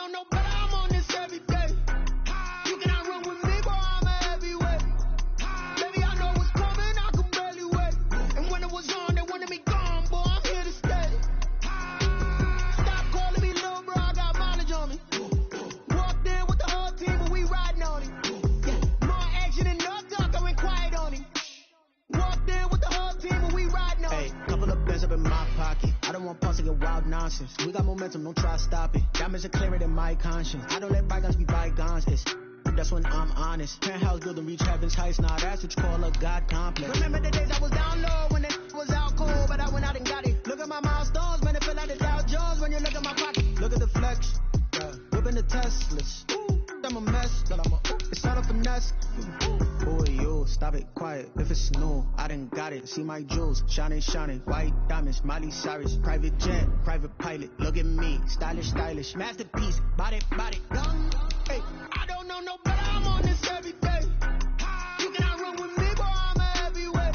know no better, I'm on this every day. You cannot run with me, boy, I'm a heavyweight. Baby, I know what's coming, I can barely wait. And when it was on, they wanted me gone, boy, I'm here to stay. Stop calling me little bro, I got mileage on me. Walked in with the whole team and we riding on it. Yeah, more action and no talk, I went quiet on it. Walked in with the whole team and we riding on it. Hey, couple of bands up in my pocket. I don't want pause to get wild nonsense. We got momentum, don't try to stop it. Diamonds are clearer than my conscience. I don't let bygones be bygones. That's when I'm honest. Penthouse building, reach heaven's heights. Now that's what you call a God complex. Remember the days I was down low when it was out cold, but I went out and got it. Look at my milestones, man, it feel like the Dow Jones when you look at my pocket. Look at the flex, whipping the Teslas. I'm a mess, it's all a finesse. Boy, you stop it, quiet. If it's new, I done got it. See my jewels, shining, shining. White diamonds, Miley Cyrus. Private jet, private pilot. Look at me, stylish, stylish. Masterpiece, body, body. Hey, I don't know no better, I'm on this every day. You cannot run with me, boy, I'm a heavyweight.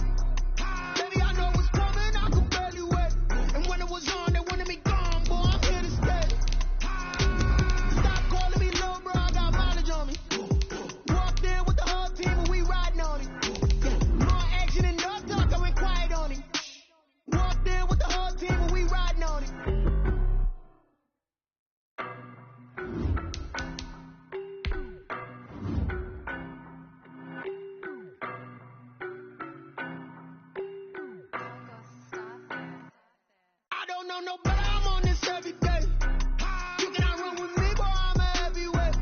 Baby, I know what's coming, I can barely wait. And when it was on, they wanted me gone, boy, I'm here to stay. Stop calling me little bro, I got mileage on me. Walked in with the whole team and we riding on it. Yeah, more action and no talk, I went quiet on it. Walked in with the whole team and we riding on it. I don't know no better, I'm on this every day. You cannot run with me, boy, I'm a heavyweight.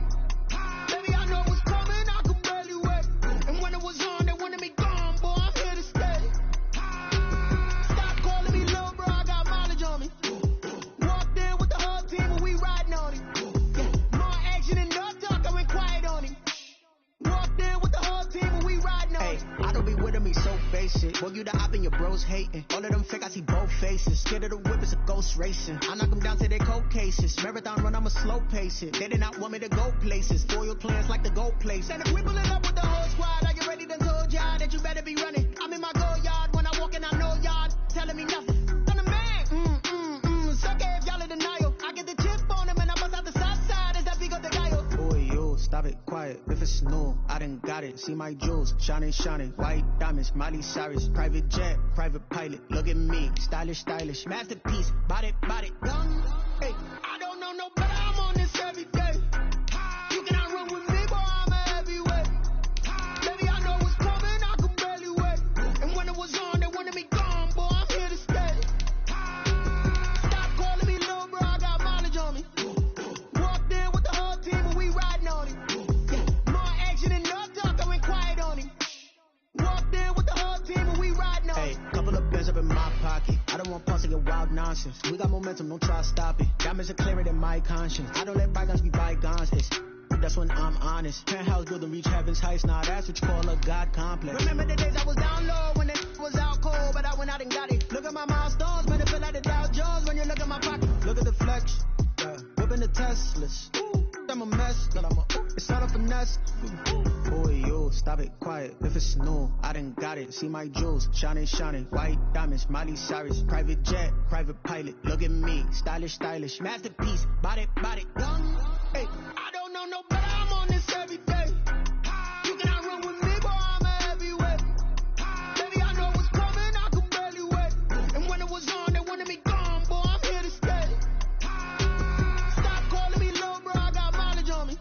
Baby, I know what's coming, I can barely wait. And when it was on, they wanted me gone, boy, I'm here to stay. Stop calling me little bro, I got mileage on me. Walked in with the whole team and we riding on it. Yeah, more action and no talk, I went quiet on it. Walked in with the whole team and we riding on it. I don't be with me so basic. Boy, you the op and your bros hating. All of them fake, I see both faces. Scared of the whip, it's a ghost racing. I knock them down to their cold cases. Marathon run, I'ma slow pace it. They did not want me to go places. Foil plans like the go place. And if we pulling up with the whole squad, are you ready to told y'all that you better be running? I'm in my go yard. When I walk in, I know y'all telling me nothing. I'm the man. Suck it if y'all in denial. I get the chip on him and I bust out the south side. Is that Vigo de Gallo? Boy, you stop it, quiet. If it's new, I done got it. See my jewels, shining, shining. White diamonds, Miley Cyrus. Private jet, private pilot. Look at me, stylish, stylish. Masterpiece, body, body. Hey, I don't know no better, I'm on this every day. You cannot run with me, boy, I'm a heavyweight. Baby, I know what's coming, I can barely wait. And when it was on, they wanted me gone, boy, I'm here to stay. Stop calling me little bro, I got mileage on me. Walked in with the whole team and we riding on it. Yeah, more action and no talk, I went quiet on it. Walked in with the whole team and we riding on it. Hey, couple of bands up in my pocket. I don't want pause to get wild nonsense. We got momentum, don't try to stop it. Diamonds are clearer than my conscience. I don't let bygones be bygones. That's when I'm honest. Penthouse building, reach heaven's heights. Now that's what you call a God complex. Remember the days I was down low when it was out cold, but I went out and got it. Look at my milestones, man, it feel like the Dow Jones when you look at my pocket. Look at the flex, whipping the Teslas. I'm a mess, it's all a finesse. Boy, you stop it, quiet. If it's new, I done got it. See my jewels, shining, shining. White diamonds, Miley Cyrus. Private jet, private pilot. Look at me, stylish, stylish. Masterpiece, body, body. Hey, I don't know no better, I'm on this every day. You cannot run with me, boy, I'm a heavyweight. Baby, I know what's coming, I can barely wait. And when it was on, they wanted me gone, boy, I'm here to stay. Stop calling me little bro, I got mileage on me.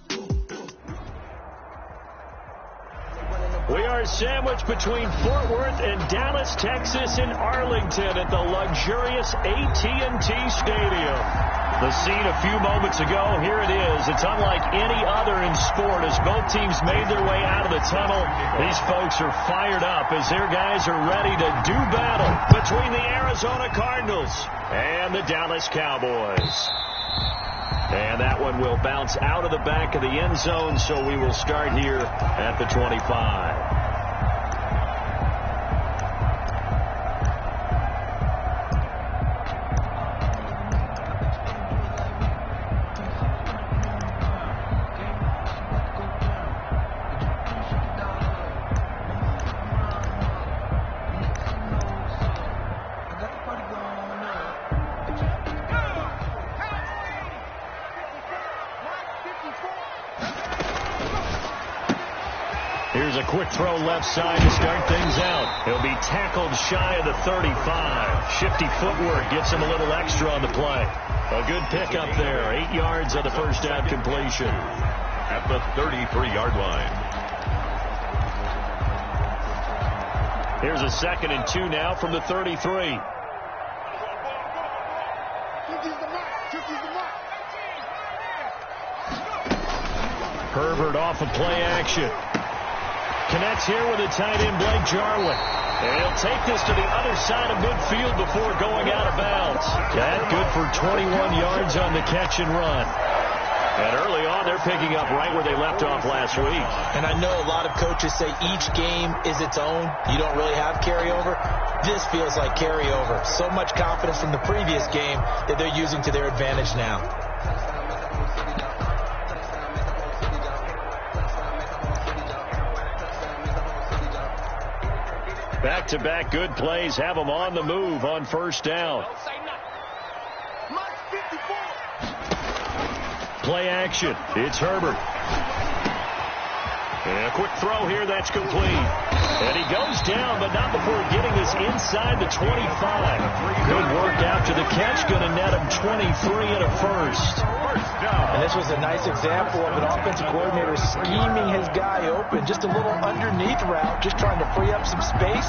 We are sandwiched between Fort Worth and Dallas, Texas, and Arlington at the luxurious AT&T Stadium. The scene a few moments ago, here it is. It's unlike any other in sport as both teams made their way out of the tunnel. These folks are fired up as their guys are ready to do battle between the Arizona Cardinals and the Dallas Cowboys. And that one will bounce out of the back of the end zone, so we will start here at the 25. Here's a quick throw left side to start things out. He'll be tackled shy of the 35. Shifty footwork gets him a little extra on the play. A good pickup there. 8 yards on the first down completion. At the 33-yard line. Here's a 2nd and 2 now from the 33. Herbert off of play action. Connects here with a tight end, Blake Jarwin. And he'll take this to the other side of midfield before going out of bounds. That good for 21 yards on the catch and run. And early on, they're picking up right where they left off last week. And I know a lot of coaches say each game is its own. You don't really have carryover. This feels like carryover. So much confidence from the previous game that they're using to their advantage now. Back-to-back good plays have them on the move on first down. Play action. It's Herbert. And a quick throw here. That's complete. And he goes down, but not before getting this inside the 25. Good work after the catch. Going to net him 23 and a first. And this was a nice example of an offensive coordinator scheming his guy open. Just a little underneath route, just trying to free up some space.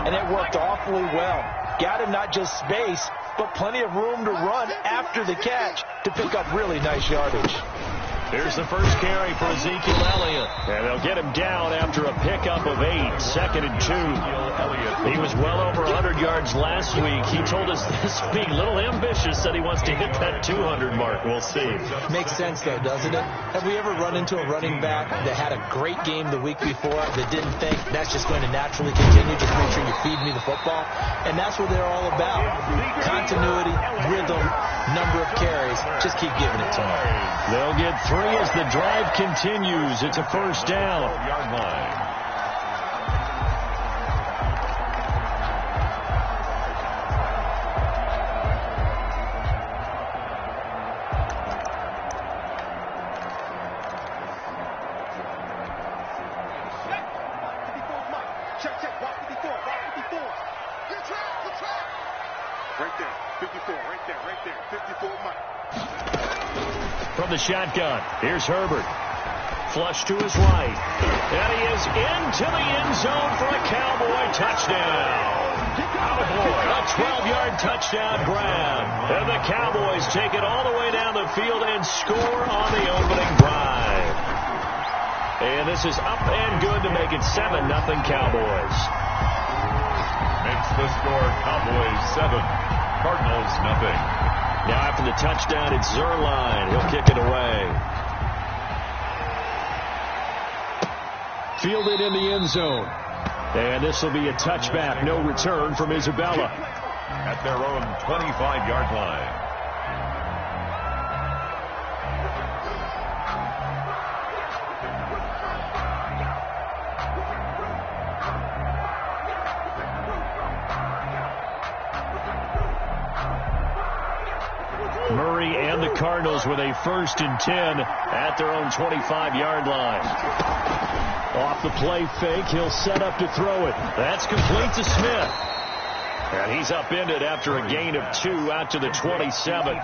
And it worked awfully well. Got him not just space, but plenty of room to run after the catch to pick up really nice yardage. Here's the first carry for Ezekiel Elliott. And they'll get him down after a pickup of 8. 2nd and 2. He was well over 100 yards last week. He told us this week, a little ambitious, that he wants to hit that 200 mark. We'll see. Makes sense, though, doesn't it? Have we ever run into a running back that had a great game the week before that didn't think that's just going to naturally continue? Just make sure you feed me the football. And that's what they're all about. Continuity, rhythm, number of carries. Just keep giving it to them. They'll get 3 as the drive continues. It's a first down. Yard line. From the shotgun, here's Herbert. Flush to his right. And he is into the end zone for a Cowboy touchdown. A 12-yard touchdown grab. And the Cowboys take it all the way down the field and score on the opening drive. And this is up and good to make it 7-0 Cowboys. Makes the score Cowboys 7, Cardinals 0. Now after the touchdown, it's Zerline. He'll kick it away. Fielded in the end zone. And this will be a touchback. No return from Isabella. At their own 25-yard line. Murray and the Cardinals with a 1st and 10 at their own 25-yard line. Off the play fake, he'll set up to throw it. That's complete to Smith. And he's upended after a gain of 2 out to the 27.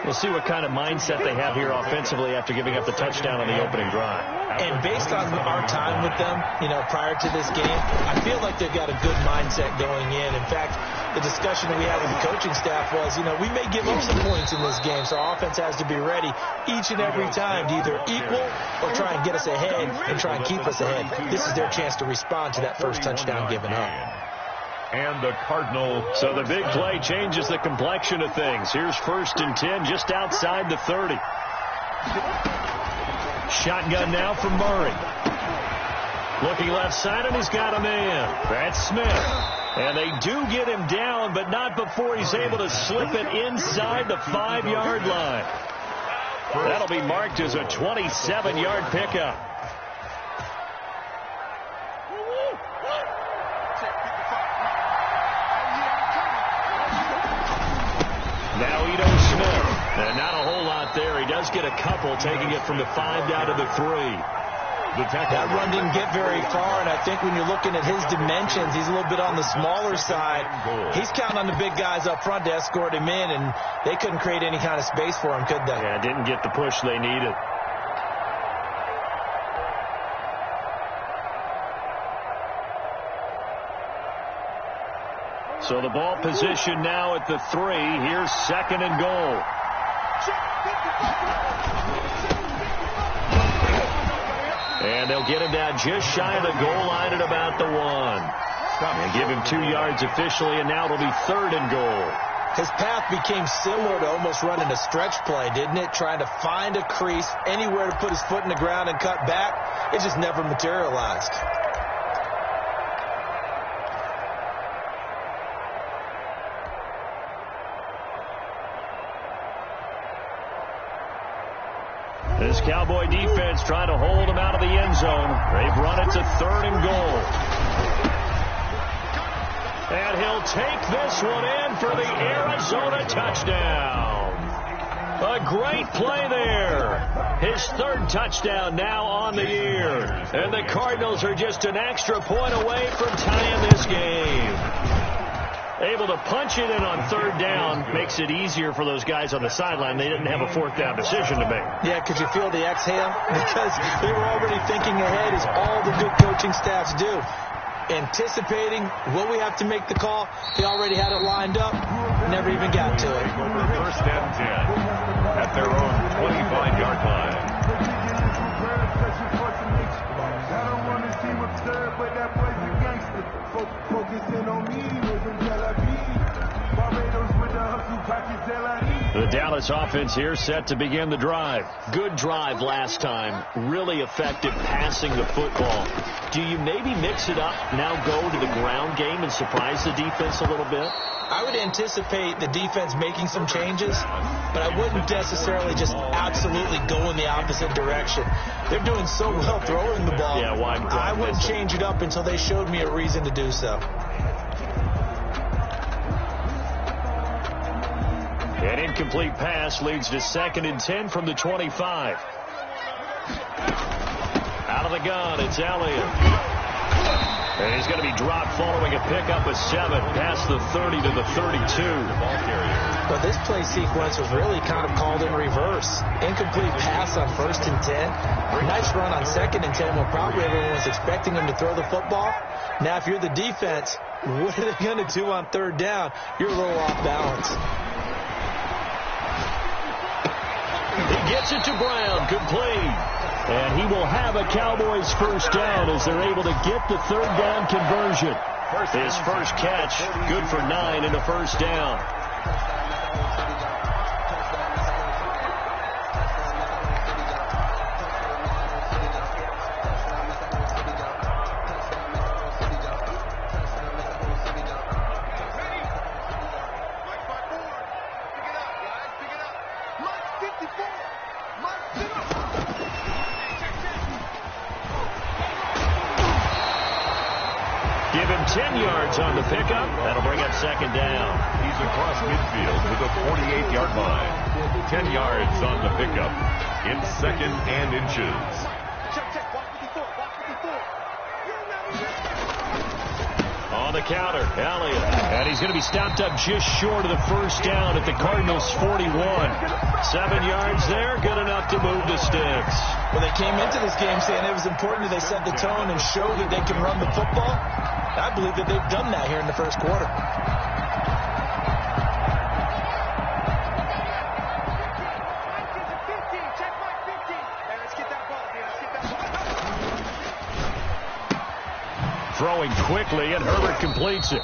We'll see what kind of mindset they have here offensively after giving up the touchdown on the opening drive. And based on our time with them, prior to this game, I feel like they've got a good mindset going in. In fact, the discussion that we had with the coaching staff was, we may give up some points in this game, so our offense has to be ready each and every time to either equal or try and get us ahead and try and keep us ahead. This is their chance to respond to that first touchdown given up. And the Cardinal. So the big play changes the complexion of things. Here's 1st and 10 just outside the 30. Shotgun now for Murray. Looking left side, and he's got a man. That's Smith. And they do get him down, but not before he's able to slip it inside the 5-yard line. That'll be marked as a 27-yard pickup. Now Ito Smith. And not a whole lot there. He does get a couple, taking it from the 5 down to the 3. That run didn't get very far, and I think when you're looking at his dimensions, he's a little bit on the smaller side. He's counting on the big guys up front to escort him in, and they couldn't create any kind of space for him, could they? Yeah, didn't get the push they needed. So the ball position now at the 3. Here's 2nd and goal. And they'll get him down just shy of the goal line at about the 1. And give him 2 yards officially, and now it'll be 3rd and goal. His path became similar to almost running a stretch play, didn't it? Trying to find a crease, anywhere to put his foot in the ground and cut back. It just never materialized. This Cowboy defense trying to hold him out of the end zone. They've run it to 3rd and goal. And he'll take this one in for the Arizona touchdown. A great play there. His 3rd touchdown now on the year. And the Cardinals are just an extra point away from tying this game. Able to punch it in on 3rd down makes it easier for those guys on the sideline. They didn't have a 4th down decision to make. Yeah, could you feel the exhale? Because they were already thinking ahead, as all the good coaching staffs do. Anticipating what we have to make the call. They already had it lined up. Never even got to it. 1st and 10 at their own 25-yard line. I don't want to seem absurd, but that boy's a gangster. Focusing on me wasn't Tel Aviv. Barbados with the hustle pockets Tel Aviv. The Dallas offense here set to begin the drive. Good drive last time. Really effective passing the football. Do you maybe mix it up, now go to the ground game and surprise the defense a little bit? I would anticipate the defense making some changes, but I wouldn't necessarily just absolutely go in the opposite direction. They're doing so well throwing the ball. Yeah, I wouldn't change it up until they showed me a reason to do so. An incomplete pass leads to 2nd and 10 from the 25. Out of the gun, it's Elliott. And he's going to be dropped following a pickup of 7 past the 30 to the 32. But this play sequence was really kind of called in reverse. Incomplete pass on 1st and 10. Nice run on 2nd and 10 when probably everyone was expecting him to throw the football. Now, if you're the defense, what are they going to do on 3rd down? You're a little off balance. He gets it to Brown, complete. And he will have a Cowboys 1st down as they're able to get the 3rd down conversion. His first catch, good for 9 and a 1st down. Give him 10 yards on the pickup. That'll bring up 2nd down. He's across midfield to the 48-yard line. 10 yards on the pickup in 2nd and inches. On the counter, Elliott. And he's going to be stopped up just short of the 1st down at the Cardinals' 41. 7 yards there, good enough to move the sticks. When they came into this game saying it was important that they set the tone and show that they can run the football, I believe that they've done that here in the 1st quarter. Throwing quickly, and Herbert completes it.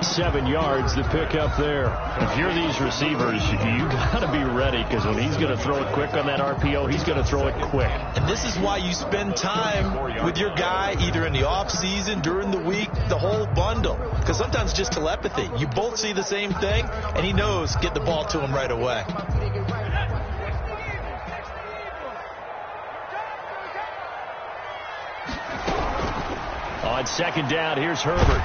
7 yards, the pick up there. If you're these receivers, you got to be ready, because when he's going to throw it quick on that RPO, he's going to throw it quick. And this is why you spend time with your guy, either in the off-season, during the week, the whole bundle. Because sometimes it's just telepathy. You both see the same thing, and he knows get the ball to him right away. On 2nd down, here's Herbert.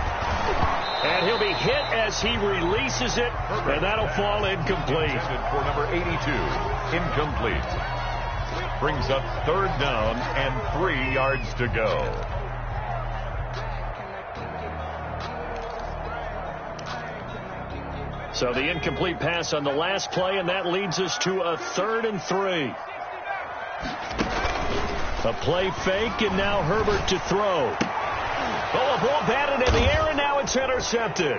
And he'll be hit as he releases it, and that'll fall incomplete. For number 82, incomplete. Brings up 3rd down and 3 yards to go. So the incomplete pass on the last play, and that leads us to a 3rd and 3. A play fake, and now Herbert to throw. Oh, a ball batted in the air, and now it's intercepted.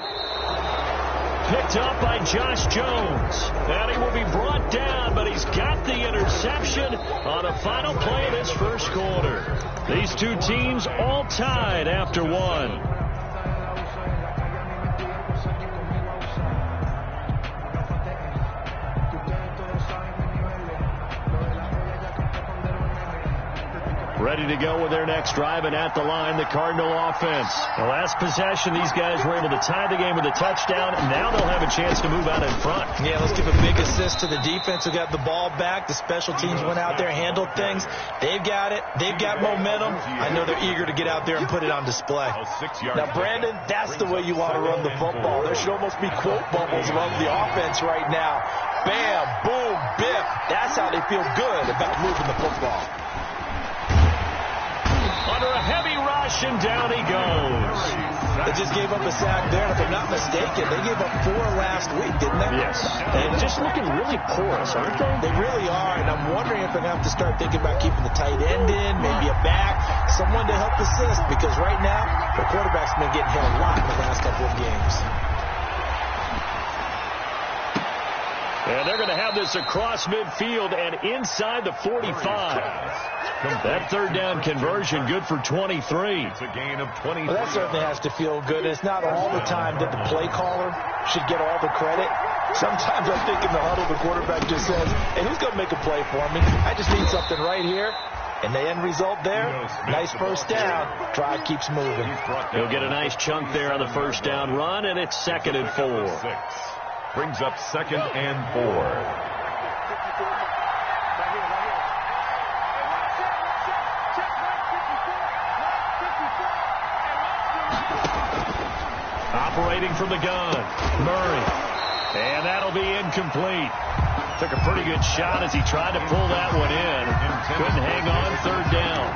Picked up by Josh Jones. And he will be brought down, but he's got the interception on the final play of this first quarter. These two teams all tied after one. Ready to go with their next drive, and at the line, the Cardinal offense. The last possession, these guys were able to tie the game with a touchdown, and now they'll have a chance to move out in front. Yeah, let's give a big assist to the defense who got the ball back. The special teams went out there, handled things. They've got it. They've got momentum. I know they're eager to get out there and put it on display. Now, Brandon, that's the way you want to run the football. There should almost be quote bubbles around the offense right now. Bam, boom, biff. That's how they feel good about moving the football. Under a heavy rush, and down he goes. They just gave up a sack there, and if I'm not mistaken, they gave up 4 last week, didn't they? Yes. And just looking really porous, aren't they? They really are, and I'm wondering if they're going to have to start thinking about keeping the tight end in, maybe a back, someone to help assist, because right now, the quarterback's been getting hit a lot in the last couple of games. And they're going to have this across midfield and inside the 45. That 3rd down conversion good for 23. It's a gain of 23. Well, that certainly has to feel good. It's not all the time that the play caller should get all the credit. Sometimes I think in the huddle the quarterback just says, hey, who's going to make a play for me? I just need something right here. And the end result there, nice first down. Drive keeps moving. He'll get a nice chunk there on the first down run, and it's 2nd and 4. Brings up 2nd and 4. Operating from the gun, Murray. And that'll be incomplete. Took a pretty good shot as he tried to pull that one in. Couldn't hang on, 3rd down.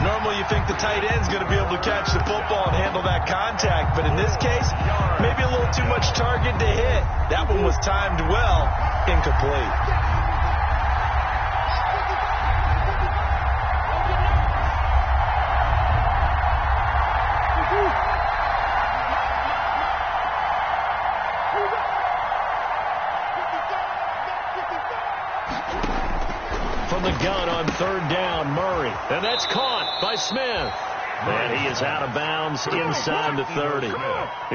Normally you think the tight end's going to be able to catch the football and handle that contact, but in this case, maybe a little too much target to hit. That one was timed well, incomplete. From the gun on 3rd down, Murray. And that's caught by Smith. And he is out of bounds inside the 30.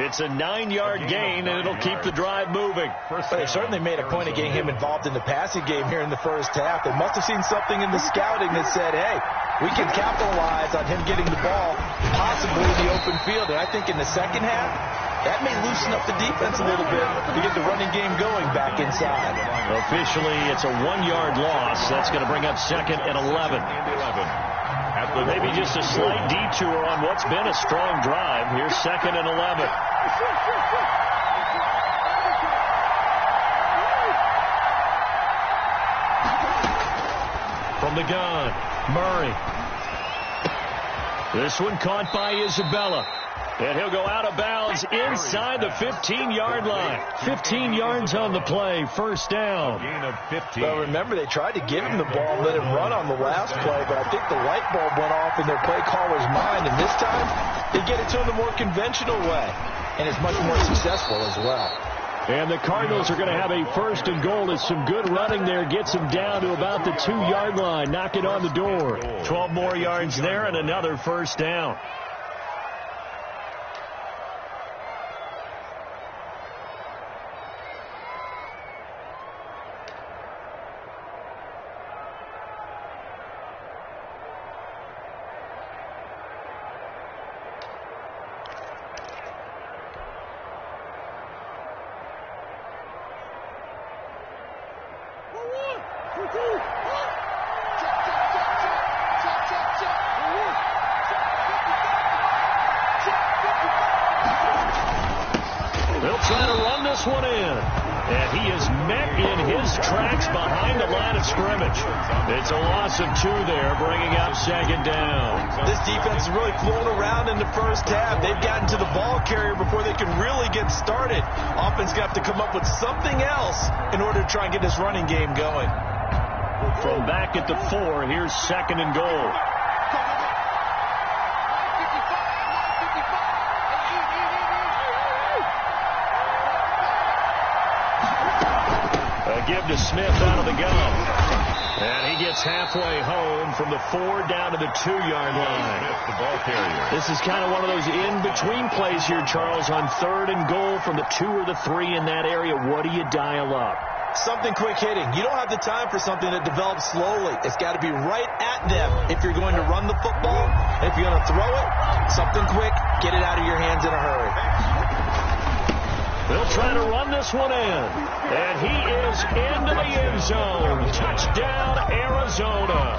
It's a 9-yard gain, and it'll keep the drive moving. But they certainly made a point of getting him involved in the passing game here in the first half. They must have seen something in the scouting that said, hey, we can capitalize on him getting the ball, possibly in the open field. And I think in the second half, that may loosen up the defense a little bit to get the running game going back inside. Officially, it's a 1-yard loss. That's going to bring up 2nd and 11. Maybe just a slight detour on what's been a strong drive. Here's 2nd and 11. From the gun, Murray. This one caught by Isabella. And he'll go out of bounds inside the 15-yard line. 15 yards on the play, first down. Gain of 15. Well, remember, they tried to give him the ball and let him run on the last play, but I think the light bulb went off in their play caller's mind, and this time they get it to him the more conventional way, and it's much more successful as well. And the Cardinals are going to have a 1st and goal as some good running there gets them down to about the 2-yard line. Knock it on the door. 12 more yards there and another first down. They'll try to run this one in. And he is met in his tracks behind the line of scrimmage. It's a loss of 2 there, bringing up second down. This defense is really flown around in the first half. They've gotten to the ball carrier before they can really get started. Offense got to come up with something else in order to try and get this running game going. From back at the 4, here's second and goal. A give to Smith out of the gun. And he gets halfway home from the 4 down to the 2-yard line. The ball carrier. This is kind of one of those in-between plays here, Charles, on 3rd and goal from the 2 or the 3 in that area. What do you dial up? Something quick hitting. You don't have the time for something that develops slowly. It's got to be right at them if you're going to run the football. If you're going to throw it, something quick, get it out of your hands in a hurry. They'll try to run this one in. And he is into the end zone. Touchdown, Arizona.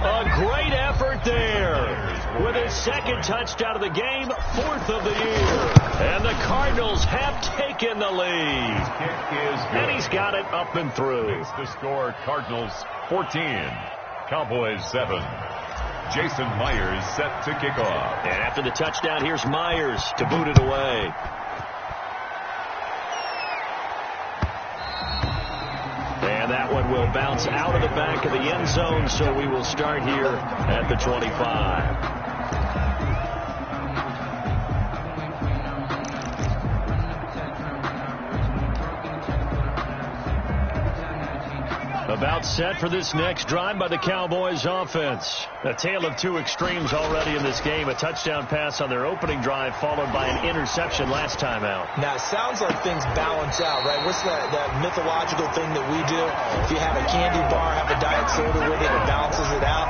A great effort there. With his second touchdown of the game, 4th of the year. And the Cardinals have taken the lead. And he's got it up and through. Makes the score Cardinals 14, Cowboys 7. Jason Myers set to kick off. And after the touchdown, here's Myers to boot it away. And that one will bounce out of the back of the end zone, so we will start here at the 25. About set for this next drive by the Cowboys offense. A tale of 2 extremes already in this game. A touchdown pass on their opening drive followed by an interception last time out. Now, it sounds like things balance out, right? What's that mythological thing that we do? If you have a candy bar, have a diet soda with it, it balances it out.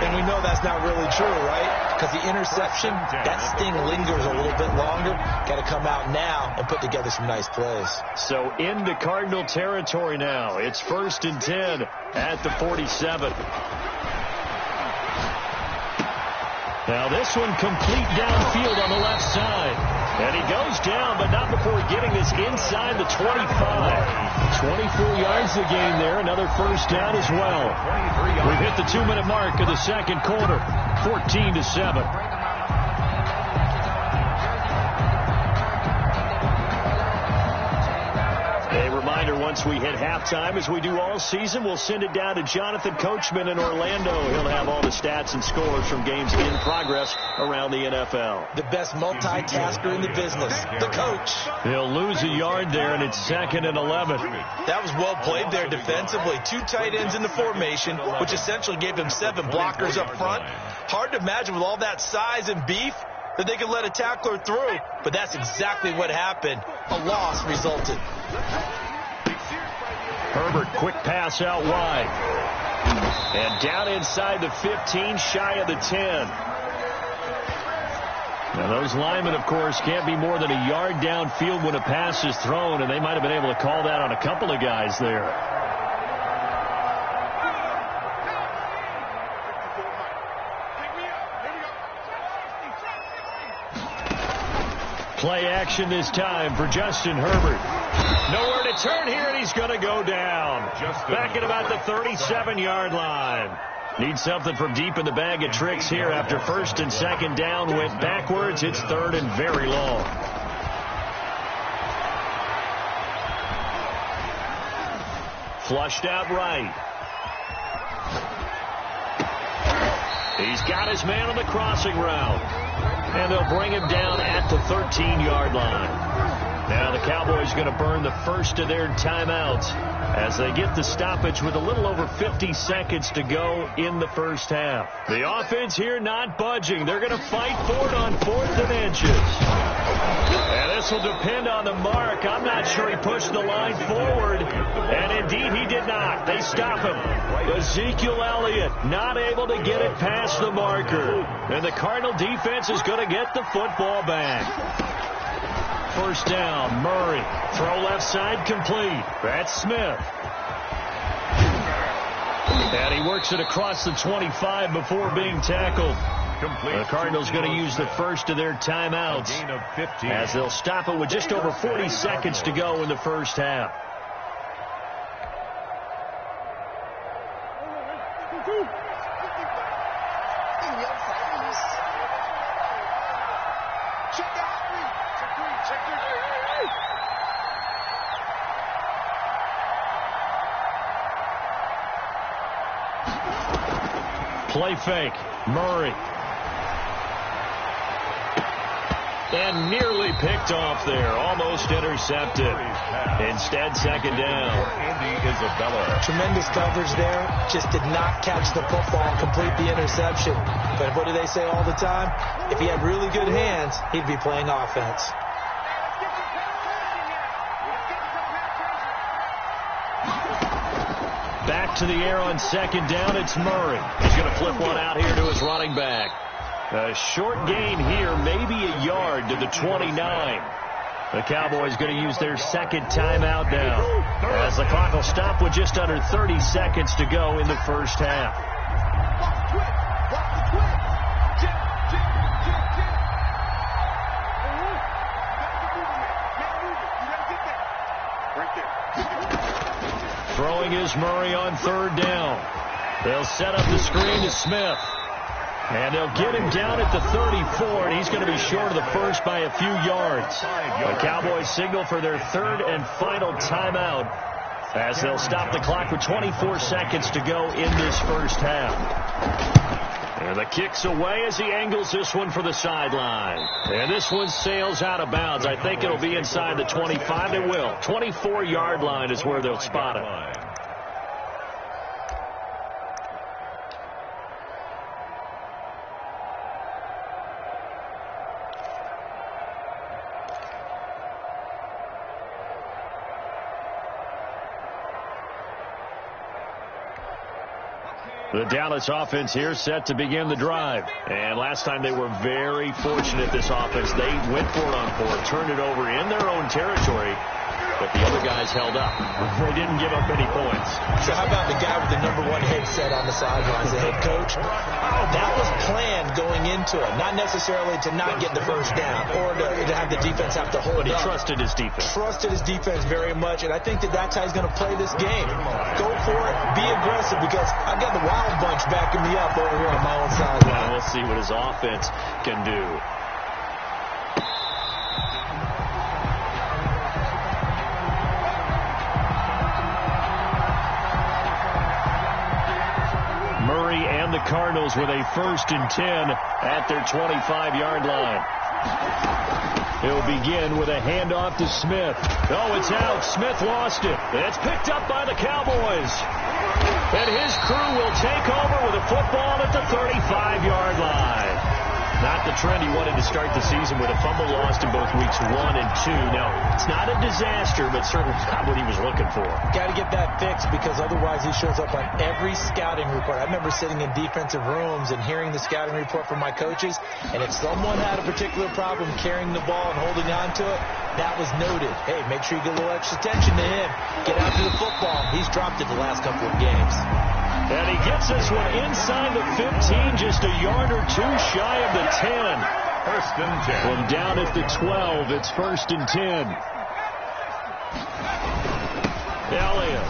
And we know that's not really true, right? Because the interception, that sting lingers a little bit longer. Got to come out now and put together some nice plays. So into Cardinal territory now. It's 1st and 10 at the 47. Now this one complete downfield on the left side. And he goes down, but not before getting this inside the 25. 24 yards the gain there. Another first down as well. We've hit the 2-minute mark of the second quarter. 14-7. Reminder, once we hit halftime, as we do all season, we'll send it down to Jonathan Coachman in Orlando. He'll have all the stats and scores from games in progress around the NFL. The best multitasker in the business, the coach. He'll lose a yard there, and it's 2nd and 11. That was well played there defensively. 2 tight ends in the formation, which essentially gave him 7 blockers up front. Hard to imagine with all that size and beef that they could let a tackler through, but that's exactly what happened. A loss resulted. Herbert, quick pass out wide. And down inside the 15, shy of the 10. Now those linemen, of course, can't be more than a yard downfield when a pass is thrown, and they might have been able to call that on a couple of guys there. Play action this time for Justin Herbert. Nowhere to turn here, and he's going to go down. Back at about the 37-yard line. Need something from deep in the bag of tricks here after 1st and 2nd down went backwards. It's 3rd and very long. Flushed out right. He's got his man on the crossing route. And they'll bring him down at the 13-yard line. Now the Cowboys going to burn the first of their timeouts as they get the stoppage with a little over 50 seconds to go in the first half. The offense here not budging. They're going to fight for it on 4th and inches. And this will depend on the mark. I'm not sure he pushed the line forward. And indeed he did not. They stop him. Ezekiel Elliott not able to get it past the marker. And the Cardinal defense is going to get the football back. First down, Murray. Throw left side complete. That's Smith. And he works it across the 25 before being tackled. The Cardinals going to use the first of their timeouts Gain of 15. as they'll stop it with just over 40 seconds to go in the first half. Play fake. Murray. And nearly picked off there. Almost intercepted. Instead, second down. Andy Isabella. Tremendous coverage there. Just did not catch the football and complete the interception. But what do they say all the time? If he had really good hands, he'd be playing offense. Back to the air on second down. It's Murray. He's going to flip one out here to his running back. A short gain here, maybe a yard to the 29. The Cowboys going to use their second timeout now, as the clock will stop with just under 30 seconds to go in the first half. Throwing is Murray on third down. They'll set up the screen to Smith. And they'll get him down at the 34, and he's going to be short of the first by a few yards. The Cowboys signal for their third and final timeout as they'll stop the clock with 24 seconds to go in this first half. And the kick's away as he angles this one for the sideline. And this one sails out of bounds. I think it'll be inside the 25. It will. 24-yard line is where they'll spot it. The Dallas offense here set to begin the drive. And last time they were very fortunate, this offense. They went for it on fourth, turned it over in their own territory, but the other guys held up. They didn't give up any points. So how about the guy with the #1 headset on the sidelines, the head coach? That was planned going into it, not necessarily to not get the first down or to have the defense have to hold But he up. trusted his defense. Trusted his defense very much, and I think that's how he's going to play this game. Go for it, be aggressive, because I've got the Wild Bunch backing me up over here on my own sideline. We'll see what his offense can do. Murray and the Cardinals with a 1st and 10 at their 25-yard line. He'll begin with a handoff to Smith. Oh, it's out. Smith lost it. It's picked up by the Cowboys. And his crew will take over with a football at the 35-yard line. Not the trend he wanted to start the season with a fumble lost in both weeks 1 and 2. Now, it's not a disaster, but certainly not what he was looking for. Got to get that fixed, because otherwise he shows up on every scouting report. I remember sitting in defensive rooms and hearing the scouting report from my coaches, and if someone had a particular problem carrying the ball and holding on to it, that was noted. Hey, make sure you get a little extra attention to him. Get after the football. He's dropped it the last couple of games. And he gets this one inside the 15, just a yard or two shy of the 10. 1st and 10. From down at the 12, it's 1st and 10. Elliott.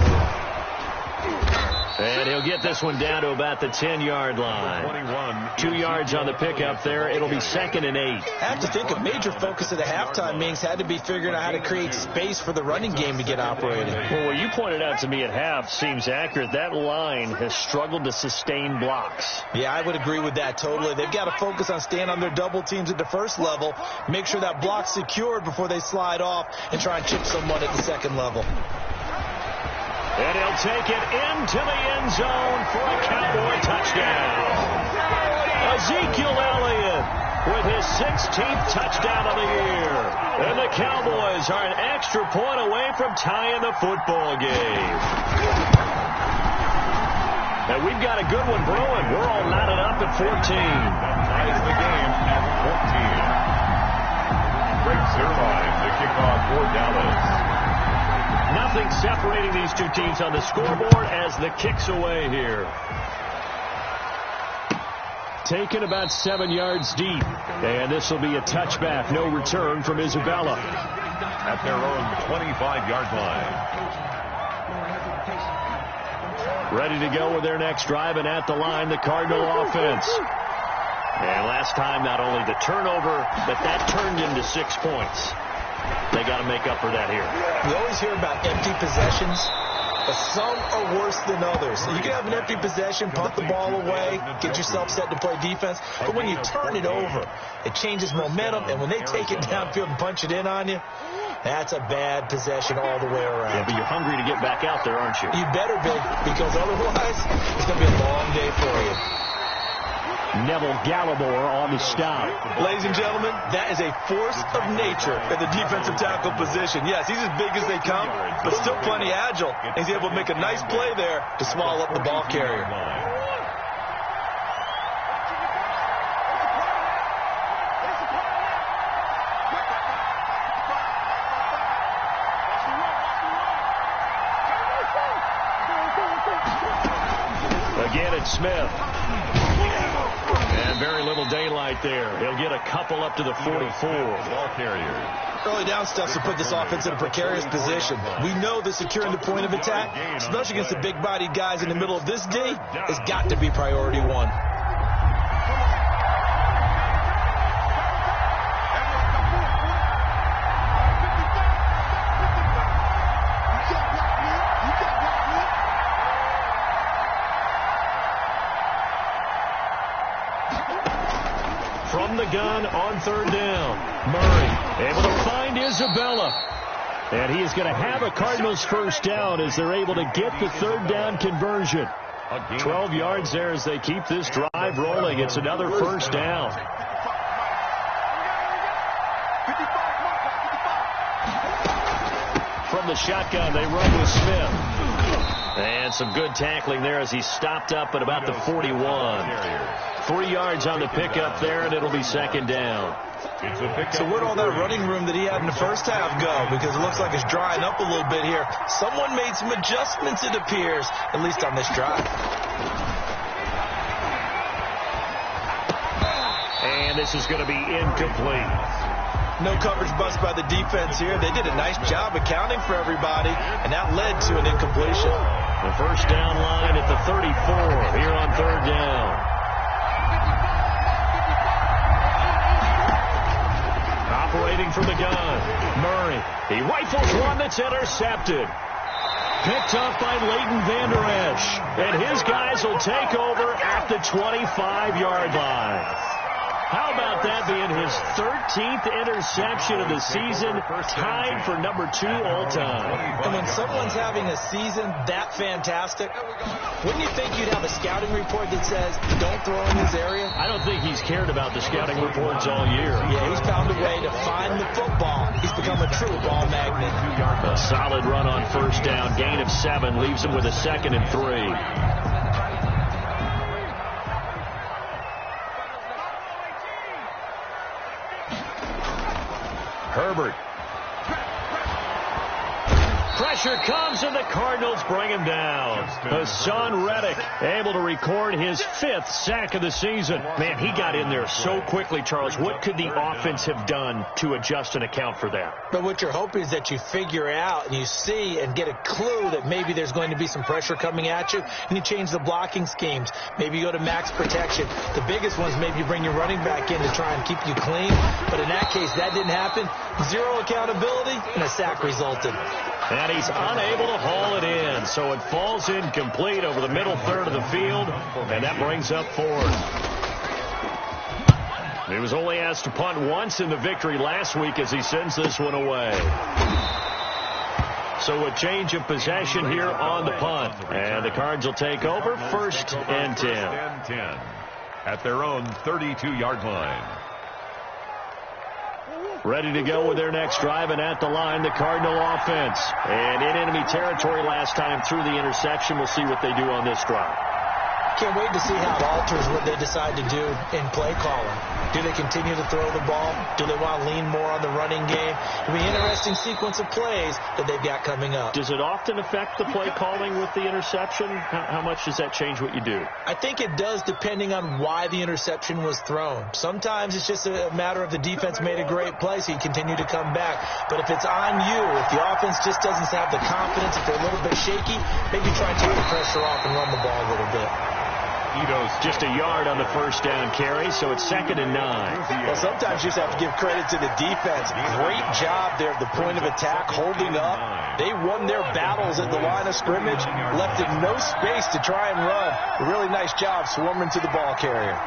And he'll get this one down to about the 10-yard line. 21. 2 yards on the pickup there. It'll be 2nd and 8. I have to think a major focus of the halftime meetings had to be figuring out how to create space for the running game to get operating. Well, what you pointed out to me at half seems accurate. That line has struggled to sustain blocks. Yeah, I would agree with that totally. They've got to focus on staying on their double teams at the first level, make sure that block's secured before they slide off and try and chip someone at the second level. And he'll take it into the end zone for a Cowboy touchdown. Ezekiel Elliott with his 16th touchdown of the year. And the Cowboys are an extra point away from tying the football game. And we've got a good one brewing. We're all knotted up at 14. Ties the game at 14. Greg Zerline, the kickoff for Dallas. Nothing separating these two teams on the scoreboard as the kick's away here. taken about 7 yards deep. And this will be a touchback. No return from Isabella. At their own 25-yard line. Ready to go with their next drive, and at the line, the Cardinal offense. And last time, not only the turnover, but that turned into 6 points. They got to make up for that here. We always hear about empty possessions, but some are worse than others. You can have an empty possession, punt the ball away, get yourself set to play defense, but when you turn it over, it changes momentum, and when they take it downfield and punch it in on you, that's a bad possession all the way around. Yeah, but you're hungry to get back out there, aren't you? You better be, because otherwise, it's going to be a long day for you. Neville Gallimore on the stop. Ladies and gentlemen, that is a force of nature at the defensive tackle position. Yes, he's as big as they come, but still plenty agile. He's able to make a nice play there to swallow up the ball carrier. Again, it's Smith. And very little daylight there. He'll get a couple up to the 44. Ball carrier. Early down stuff to put this offense in a precarious position. We know that securing the point of attack, especially against the big-bodied guys in the middle of this D, has got to be priority one. From the gun on third down. Murray able to find Isabella. And he is going to have a Cardinals first down as they're able to get the third down conversion. 12 yards there as they keep this drive rolling. It's another first down. From the shotgun, they run with Smith. And some good tackling there as he stopped up at about the 41. 3 yards on the pickup there, and it'll be second down. So where'd all that running room that he had in the first half go? Because it looks like it's drying up a little bit here. Someone made some adjustments, it appears, at least on this drive. And this is going to be incomplete. No coverage bust by the defense here. They did a nice job accounting for everybody, and that led to an incompletion. The first down line at the 34 here on third down. Operating from the gun, Murray. He rifles one that's intercepted. Picked up by Leighton Vander Esch. And his guys will take over at the 25-yard line. How about that being his 13th interception of the season, tied for number 2 all-time. And when someone's having a season that fantastic, wouldn't you think you'd have a scouting report that says, don't throw in this area? I don't think he's cared about the scouting reports all year. Yeah, he's found a way to find the football. He's become a true ball magnet. A solid run on first down, gain of 7, leaves him with a 2nd and 3. Herbert. Pressure comes, and the Cardinals bring him down. Hassan Reddick able to record his 5th sack of the season. Man, he got in there so quickly, Charles. What could the offense have done to adjust and account for that? But what you're hoping is that you figure out and you see and get a clue that maybe there's going to be some pressure coming at you, and you change the blocking schemes. Maybe you go to max protection. The biggest ones, maybe you bring your running back in to try and keep you clean. But in that case, that didn't happen. 0 accountability, and a sack resulted. And he's unable to haul it in, so it falls incomplete over the middle third of the field, and that brings up 4th. He was only asked to punt once in the victory last week as he sends this one away. So a change of possession here on the punt, and the Cards will take over 1st and 10. At their own 32-yard line. Ready to go with their next drive, and at the line, the Cardinal offense. And in enemy territory last time through the interception. We'll see what they do on this drive. can't wait to see how it alters what they decide to do in play calling. Do they continue to throw the ball? Do they want to lean more on the running game? It'll be an interesting sequence of plays that they've got coming up. Does it often affect the play calling with the interception? How much does that change what you do? I think it does, depending on why the interception was thrown. Sometimes it's just a matter of the defense made a great play, so you continue to come back. But if it's on you, if the offense just doesn't have the confidence, if they're a little bit shaky, maybe try and take the pressure off and run the ball a little bit. Ito's just a yard on the first down carry, so it's 2nd and 9. Well, sometimes you just have to give credit to the defense. Great job there at the point of attack, holding up. They won their battles at the line of scrimmage, left it no space to try and run. A really nice job swarming to the ball carrier.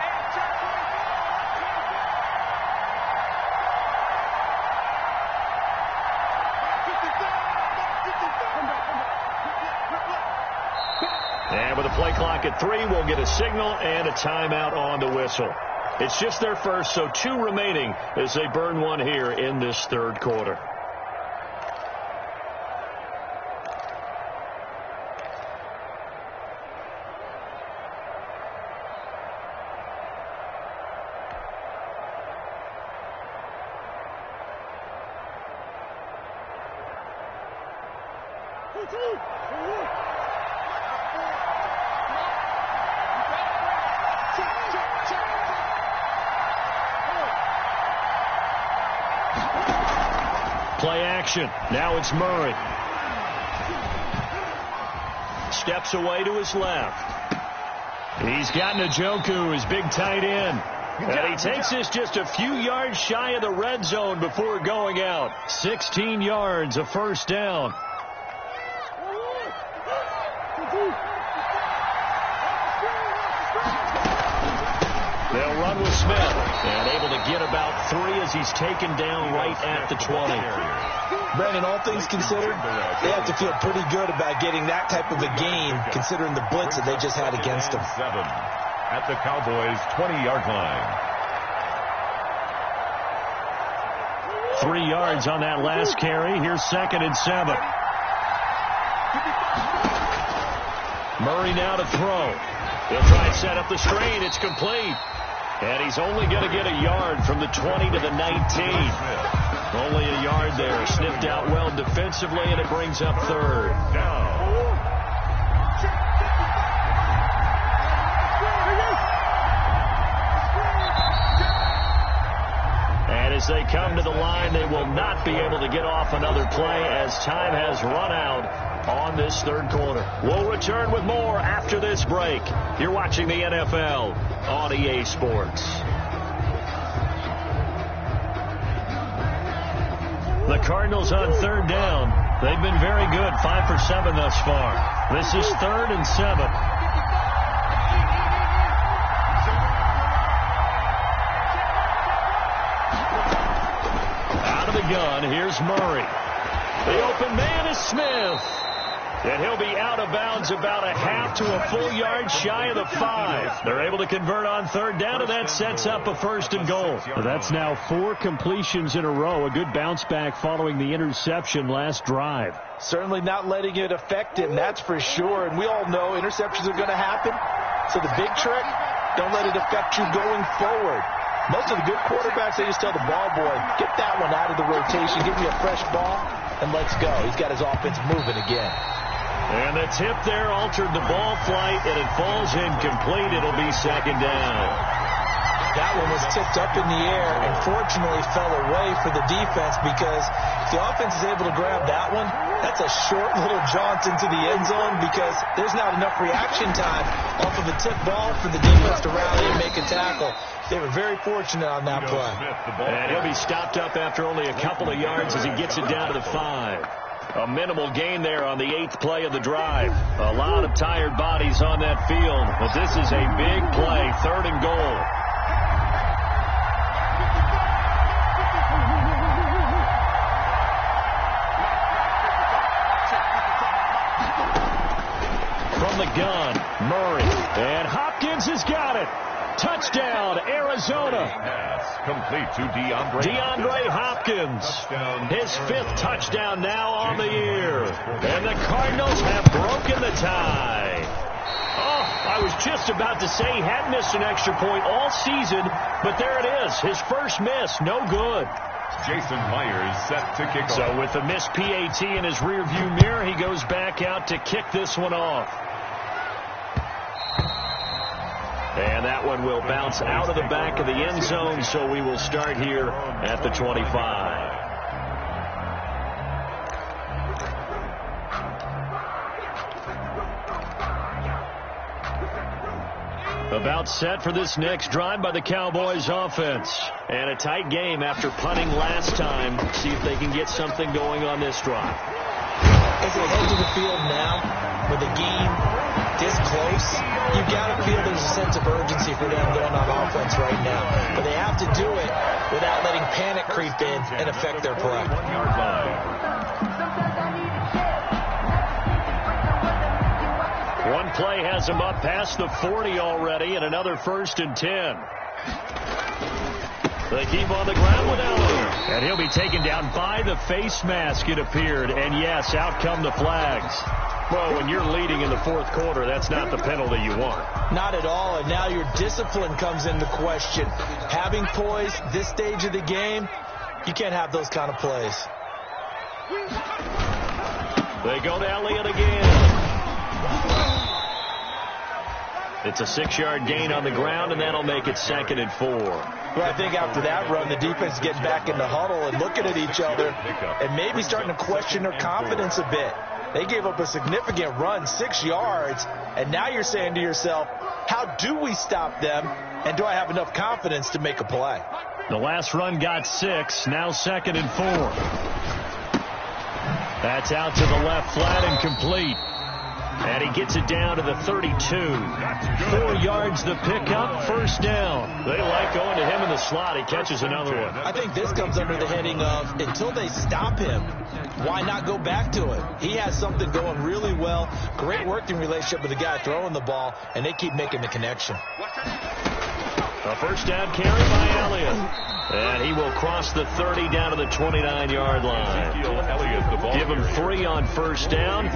And with the play clock at 3, we'll get a signal and a timeout on the whistle. It's just their first, so 2 remaining as they burn one here in this third quarter. Play action. Now it's Murray. Steps away to his left. He's got Njoku, his big tight end. And he takes this just a few yards shy of the red zone before going out. 16 yards, a first down. They'll run with Smith, and able to get about 3 as he's taken down right at the 20. Brandon, all things considered, they have to feel pretty good about getting that type of a gain, considering the blitz that they just had against them. 7 at the Cowboys' 20-yard line. 3 yards on that last carry. Here's 2nd and 7. Murray now to throw. He'll try and set up the screen. It's complete. And he's only going to get a yard from the 20 to the 19. Only a yard there. Sniffed out well defensively, and it brings up 3rd down. And as they come to the line, they will not be able to get off another play as time has run out on this third quarter. We'll return with more after this break. You're watching the NFL on EA Sports. The Cardinals on 3rd down. They've been very good, 5 for 7 thus far. This is 3rd and 7. Out of the gun, here's Murray. The open man is Smith. And he'll be out of bounds about a half to a full yard shy of the 5. They're able to convert on 3rd down, and that sets up a 1st and goal. That's now 4 completions in a row. A good bounce back following the interception last drive. Certainly not letting it affect him, that's for sure. And we all know interceptions are going to happen. So the big trick, don't let it affect you going forward. Most of the good quarterbacks, they just tell the ball boy, get that one out of the rotation, give me a fresh ball, and let's go. He's got his offense moving again. And the tip there altered the ball flight, and it falls incomplete. It'll be 2nd down. That one was tipped up in the air and fortunately fell away for the defense, because if the offense is able to grab that one, that's a short little jaunt into the end zone, because there's not enough reaction time off of a tip ball for the defense to rally and make a tackle. They were very fortunate on that play. And he'll be stopped up after only a couple of yards as he gets it down to the 5. A minimal gain there on the 8th play of the drive. A lot of tired bodies on that field, but this is a big play, 3rd and goal. From the gun, Murray, and Hopkins has got it. Touchdown, Arizona. Pass complete to DeAndre Hopkins. His 5th touchdown now on the year. And the Cardinals have broken the tie. Oh, I was just about to say he had missed an extra point all season, but there it is. His first miss, no good. Jason Myers set to kick off. So with the missed PAT in his rearview mirror, he goes back out to kick this one off. And that one will bounce out of the back of the end zone, so we will start here at the 25. About set for this next drive by the Cowboys offense. And a tight game after punting last time. See if they can get something going on this drive. As they head to the field now, with the game this close, you've got to feel there's a sense of urgency for them going on offense right now. But they have to do it without letting panic creep in and affect their play. 1 yard line. One play has him up past the 40 already, and another 1st and 10. They keep on the ground with Elliott. And he'll be taken down by the face mask, it appeared. And yes, out come the flags. Well, when you're leading in the 4th quarter, that's not the penalty you want. Not at all, and now your discipline comes into question. Having poise this stage of the game, you can't have those kind of plays. They go to Elliott again. It's a 6-yard gain on the ground, and that'll make it 2nd and 4. Well, I think after that run, the defense is getting back in the huddle and looking at each other and maybe starting to question their confidence a bit. They gave up a significant run, 6 yards, and now you're saying to yourself, how do we stop them, and do I have enough confidence to make a play? The last run got 6, now 2nd and 4. That's out to the left, flat and complete. And he gets it down to the 32. 4 yards the pickup, 1st down. They like going to him in the slot. He catches another one. I think this comes under the heading of, until they stop him, why not go back to it? He has something going really well. Great working relationship with the guy throwing the ball, and they keep making the connection. A 1st down carry by Elliott. And he will cross the 30 down to the 29-yard line. Give him 3 on 1st down.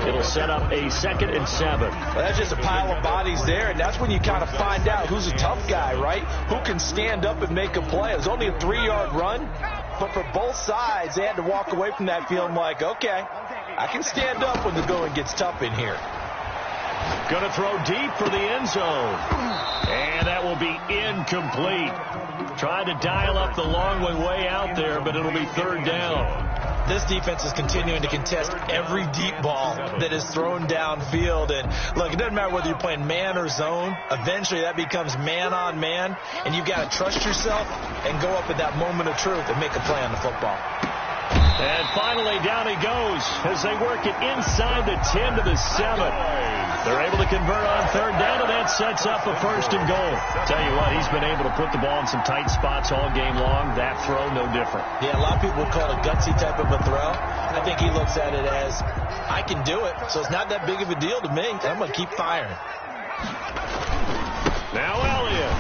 It'll set up a 2nd and 7. Well, that's just a pile of bodies there, and that's when you kind of find out who's a tough guy, right? Who can stand up and make a play. It was only a 3-yard run, but for both sides, they had to walk away from that feeling like, okay, I can stand up when the going gets tough in here. Going to throw deep for the end zone. And that will be incomplete. Trying to dial up the long one way out there, but it'll be 3rd down. This defense is continuing to contest every deep ball that is thrown downfield. And, look, it doesn't matter whether you're playing man or zone. Eventually, that becomes man-on-man, and you've got to trust yourself and go up at that moment of truth and make a play on the football. And finally, down he goes as they work it inside the 10 to the 7. They're able to convert on 3rd down, and that sets up a 1st and goal. Tell you what, he's been able to put the ball in some tight spots all game long. That throw, no different. Yeah, a lot of people would call it a gutsy type of a throw. I think he looks at it as, I can do it, so it's not that big of a deal to me. I'm going to keep firing. Now Elliott.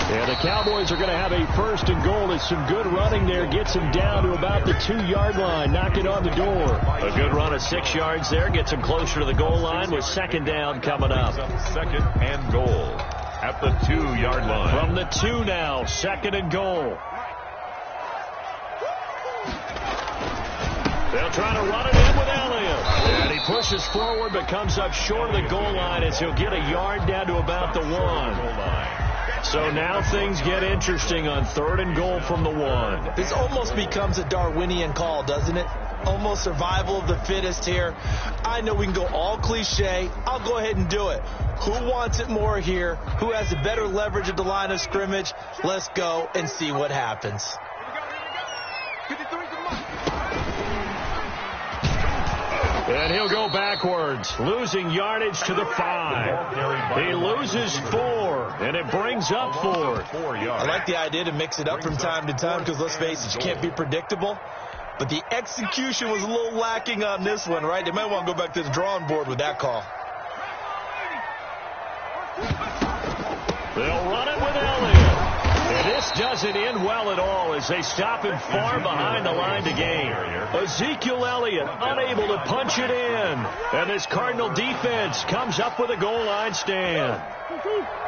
And the Cowboys are going to have a 1st and goal as some good running there gets him down to about the 2-yard line. Knock it on the door. A good run of 6 yards there gets him closer to the goal line with 2nd down coming up. 2nd and goal at the 2-yard line. From the 2 now, 2nd and goal. They'll try to run it in with Elliott. And he pushes forward but comes up short of the goal line as he'll get a yard down to about the 1. So now things get interesting on 3rd and goal from the 1. This almost becomes a Darwinian call, doesn't it? Almost survival of the fittest here. I know we can go all cliche. I'll go ahead and do it. Who wants it more here? Who has the better leverage at the line of scrimmage? Let's go and see what happens. And he'll go backwards, losing yardage to the 5. He loses 4, and it brings up 4. I like the idea to mix it up from time to time because, let's face it, you can't be predictable. But the execution was a little lacking on this one, right? They might want to go back to the drawing board with that call. They'll run it with Elliott. And this This doesn't end well at all as they stop him far behind the line to gain. Ezekiel Elliott unable to punch it in. And this Cardinal defense comes up with a goal line stand.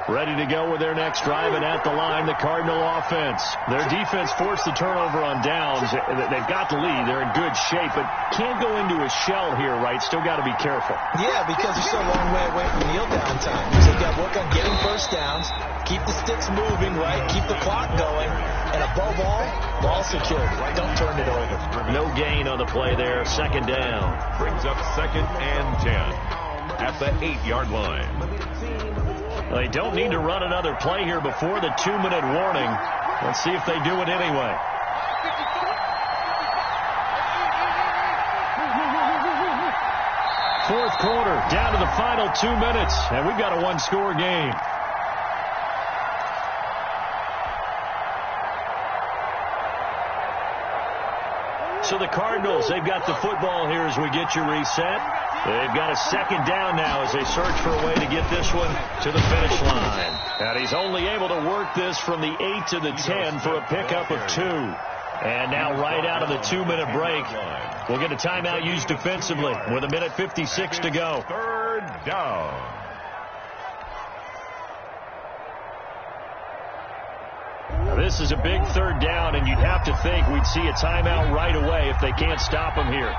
Ready to go with their next drive, and at the line, the Cardinal offense. Their defense forced the turnover on downs. They've got the lead. They're in good shape, but can't go into a shell here, right? Still got to be careful. Yeah, because they're so long way away from kneel down time. So you've got to work on getting first downs, keep the sticks moving, right? Keep the clock going, and above all, ball security. Don't turn it over. No gain on the play there. Second down. Brings up 2nd and 10 at the 8-yard line. They don't need to run another play here before the 2-minute warning. Let's see if they do it anyway. Fourth quarter, down to the final 2 minutes, and we've got a one-score game. So the Cardinals, they've got the football here as we get you reset. They've got a second down now as they search for a way to get this one to the finish line. And he's only able to work this from the 8 to the 10 for a pickup of 2. And now right out of the 2-minute break, we'll get a timeout used defensively with 1:56 to go. Third down. This is a big third down, and you'd have to think we'd see a timeout right away if they can't stop him here.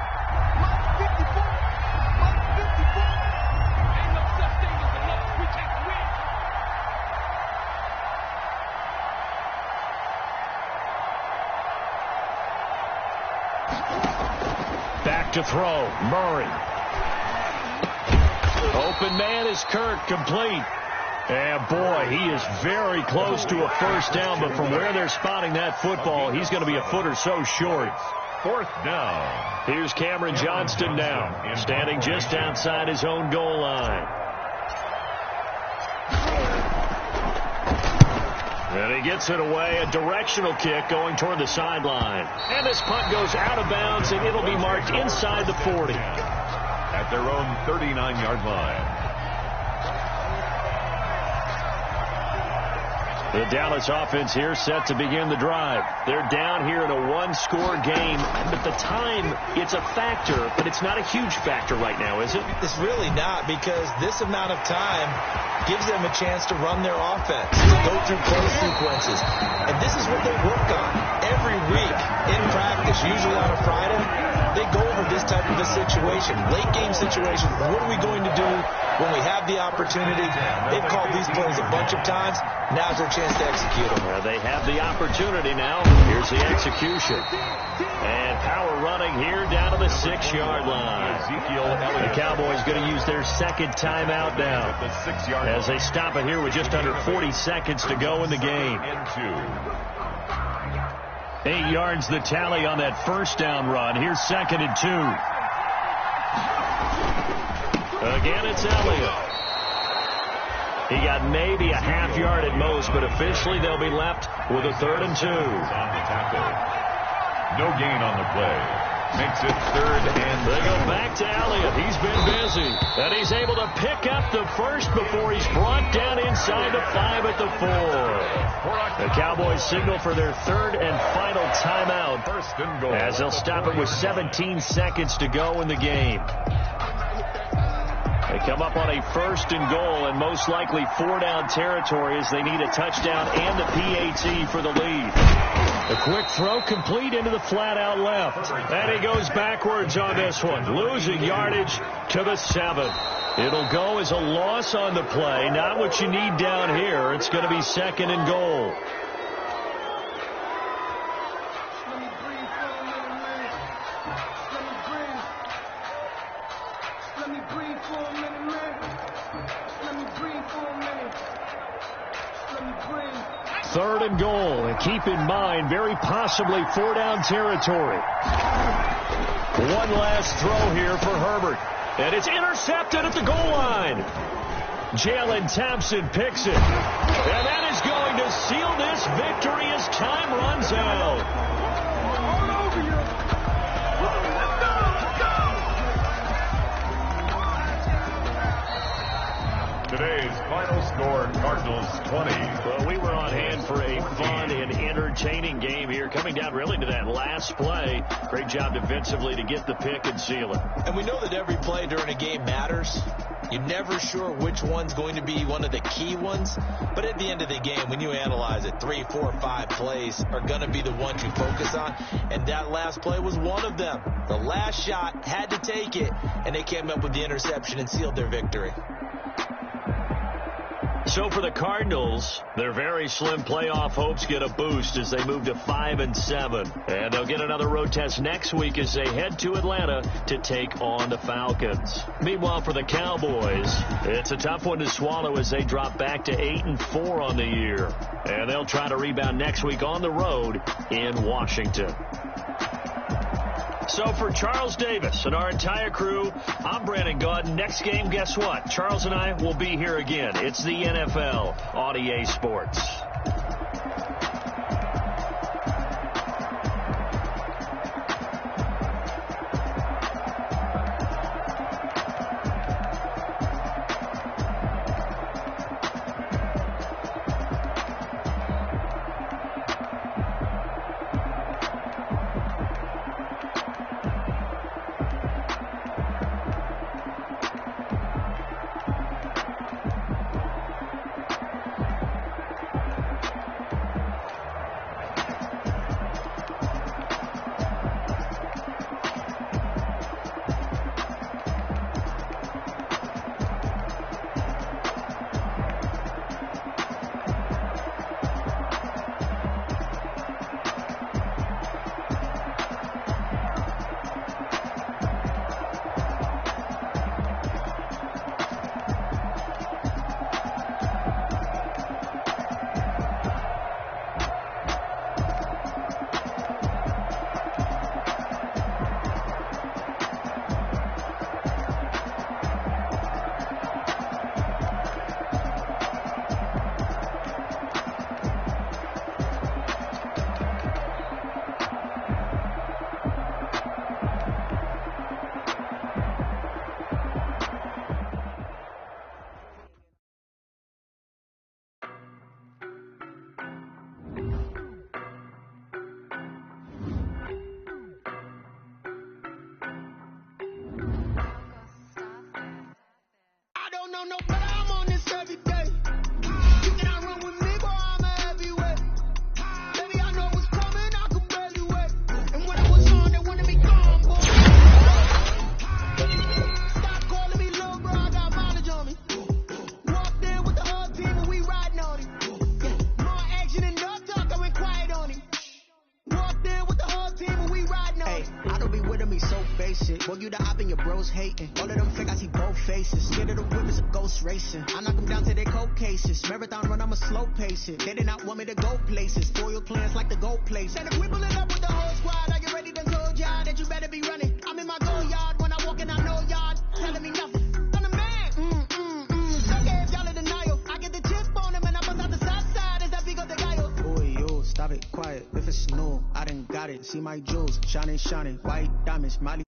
Back to throw. Murray. Open man is Kirk, complete. And boy, he is very close to a first down, but from where they're spotting that football, he's going to be a foot or so short. Fourth down. Here's Cameron Johnston now, standing just outside his own goal line. And he gets it away, a directional kick going toward the sideline. And this punt goes out of bounds, and it'll be marked inside the 40. At their own 39-yard line. The Dallas offense here set to begin the drive. They're down here in a one-score game. At the time, it's a factor, but it's not a huge factor right now, is it? It's really not, because this amount of time gives them a chance to run their offense, to go through play sequences. And this is what they work on every week in practice, usually on a Friday. They go over this type of a situation, late game situation. What are we going to do when we have the opportunity? They've called these plays a bunch of times. Now's their chance to execute them. Well, they have the opportunity now. Here's the execution. And power running here down to the 6-yard line. The Cowboys going to use their second timeout now as they stop it here with just under 40 seconds to go in the game. 8 yards the tally on that first down run. Here's 2nd and 2. Again, it's Elliott. He got maybe a half yard at most, but officially they'll be left with a 3rd and 2. No gain on the play. Makes it 3rd and they go back to Elliott. He's been busy. And he's able to pick up the first before he's brought down inside the 5 at the 4. The Cowboys signal for their 3rd and final timeout. First and goal. As they'll stop it with 17 seconds to go in the game. They come up on a 1st and goal and most likely 4-down territory as they need a touchdown and the PAT for the lead. A quick throw complete into the flat out left. And he goes backwards on this one, losing yardage to the 7. It'll go as a loss on the play. Not what you need down here. It's going to be 2nd and goal. Third and goal, and keep in mind, very possibly 4-down territory. One last throw here for Herbert, and it's intercepted at the goal line. Jalen Thompson picks it, and that is going to seal this victory as time runs out. Today's final score, Cardinals 20. Well, we were on hand for a fun and entertaining game here, coming down really to that last play. Great job defensively to get the pick and seal it. And we know that every play during a game matters. You're never sure which one's going to be one of the key ones. But at the end of the game, when you analyze it, 3, 4, 5 plays are going to be the ones you focus on. And that last play was one of them. The last shot had to take it, and they came up with the interception and sealed their victory. So for the Cardinals, their very slim playoff hopes get a boost as they move to 5-7. And they'll get another road test next week as they head to Atlanta to take on the Falcons. Meanwhile, for the Cowboys, it's a tough one to swallow as they drop back to 8-4 on the year. And they'll try to rebound next week on the road in Washington. So for Charles Davis and our entire crew, I'm Brandon Gaudin. Next game, guess what? Charles and I will be here again. It's the NFL on EA Sports. Boy, you the op and your bros hating. All of them fake, I see both faces. Scared of the whip, it's a ghost racing. I knock them down to their cold cases. Marathon run, I'ma slow pace it. They did not want me to go places. Foil plans like the gold place. And if we pulling up with the whole squad, I already done told y'all that you better be running. I'm in my go yard. When I walk in, I know y'all telling me nothing. I'm the man. Suck ass, y'all in denial. I get the chip on him and I bust out the south side. Is that Vigo de Gallo? Boy, yo, stop it, quiet. If it's new, I done got it. See my jewels, shining, white diamonds, Molly.